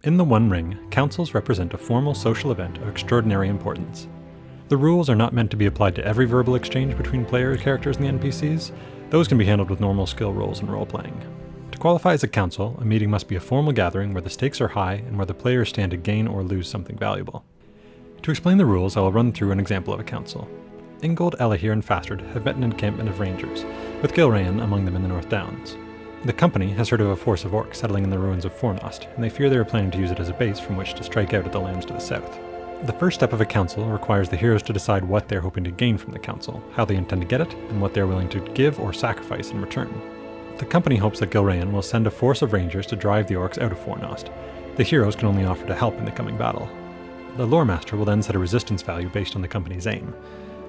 In the One Ring, councils represent a formal social event of extraordinary importance. The rules are not meant to be applied to every verbal exchange between player characters and the NPCs. Those can be handled with normal skill rolls and role-playing. To qualify as a council, a meeting must be a formal gathering where the stakes are high and where the players stand to gain or lose something valuable. To explain the rules, I will run through an example of a council. Ingold, Elahir, and Fastard have met an encampment of rangers, with Gilrayan among them in the North Downs. The company has heard of a force of orcs settling in the ruins of Fornost, and they fear they are planning to use it as a base from which to strike out at the lands to the south. The first step of a council requires the heroes to decide what they are hoping to gain from the council, how they intend to get it, and what they are willing to give or sacrifice in return. The company hopes that Gilrayan will send a force of rangers to drive the orcs out of Fornost. The heroes can only offer to help in the coming battle. The lore master will then set a resistance value based on the company's aim.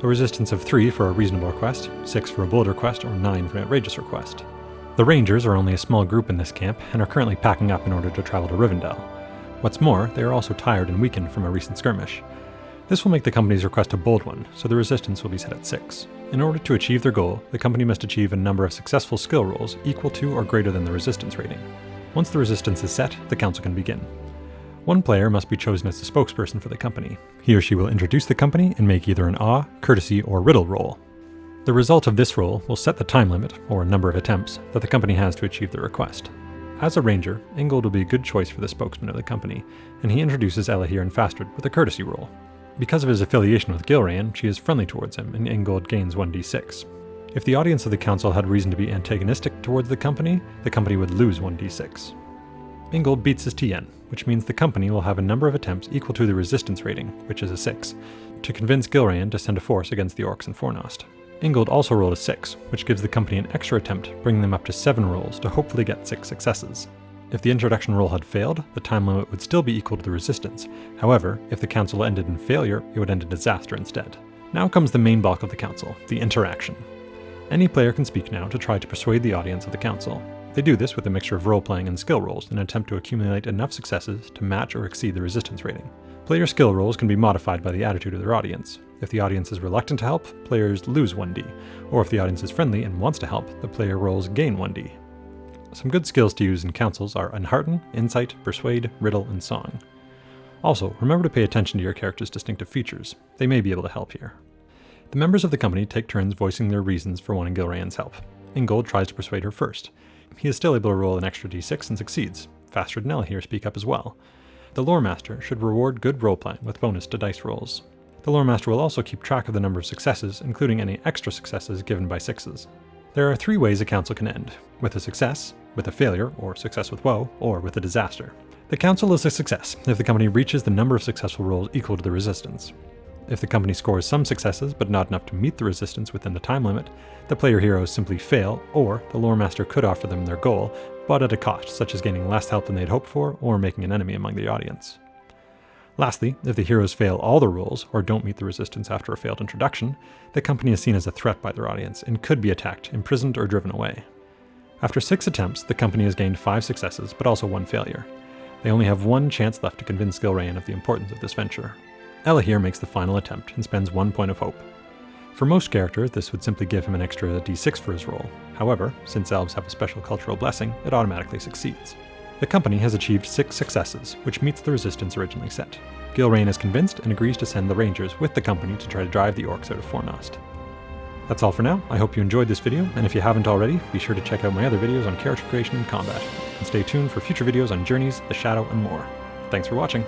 A resistance of 3 for a reasonable request, 6 for a bold request, or 9 for an outrageous request. The Rangers are only a small group in this camp and are currently packing up in order to travel to Rivendell. What's more, they are also tired and weakened from a recent skirmish. This will make the company's request a bold one, so the resistance will be set at 6. In order to achieve their goal, the company must achieve a number of successful skill rolls equal to or greater than the resistance rating. Once the resistance is set, the council can begin. One player must be chosen as the spokesperson for the company. He or she will introduce the company and make either an awe, courtesy, or riddle roll. The result of this roll will set the time limit, or number of attempts, that the company has to achieve the request. As a ranger, Ingold will be a good choice for the spokesman of the company, and he introduces Elahir and Fastard with a courtesy roll. Because of his affiliation with Gilrayan, she is friendly towards him, and Ingold gains 1d6. If the audience of the council had reason to be antagonistic towards the company would lose 1d6. Ingold beats his TN, which means the company will have a number of attempts equal to the resistance rating, which is a 6, to convince Gilrayan to send a force against the orcs in Fornost. Ingold also rolled a 6, which gives the company an extra attempt, bringing them up to 7 rolls to hopefully get 6 successes. If the introduction roll had failed, the time limit would still be equal to the resistance. However, if the council ended in failure, it would end in disaster instead. Now comes the main bulk of the council, the interaction. Any player can speak now to try to persuade the audience of the council. They do this with a mixture of role-playing and skill rolls in an attempt to accumulate enough successes to match or exceed the resistance rating. Player skill rolls can be modified by the attitude of their audience. If the audience is reluctant to help, players lose 1d, or if the audience is friendly and wants to help, the player rolls gain 1d. Some good skills to use in councils are Unhearten, Insight, Persuade, Riddle, and Song. Also, remember to pay attention to your character's distinctive features. They may be able to help here. The members of the company take turns voicing their reasons for wanting Gilrayan's help. Ingold tries to persuade her first. He is still able to roll an extra d6 and succeeds. Fastard and Elahir speak up as well. The lore master should reward good role-playing with bonus to dice rolls. The lore master will also keep track of the number of successes, including any extra successes given by 6s. There are 3 ways a council can end: with a success, with a failure, or success with woe, or with a disaster. The council is a success if the company reaches the number of successful rolls equal to the resistance. If the company scores some successes but not enough to meet the resistance within the time limit, the player heroes simply fail, or the lore master could offer them their goal, but at a cost, such as gaining less help than they'd hoped for, or making an enemy among the audience. Lastly, if the heroes fail all the rolls, or don't meet the resistance after a failed introduction, the company is seen as a threat by their audience, and could be attacked, imprisoned, or driven away. After 6 attempts, the company has gained 5 successes, but also 1 failure. They only have 1 chance left to convince Gilrayan of the importance of this venture. Elahir makes the final attempt, and spends 1 point of hope. For most characters, this would simply give him an extra d6 for his roll. However, since elves have a special cultural blessing, it automatically succeeds. The company has achieved 6 successes, which meets the resistance originally set. Gilrayan is convinced and agrees to send the Rangers with the company to try to drive the orcs out of Fornost. That's all for now. I hope you enjoyed this video, and if you haven't already, be sure to check out my other videos on character creation and combat, and stay tuned for future videos on journeys, the shadow, and more. Thanks for watching!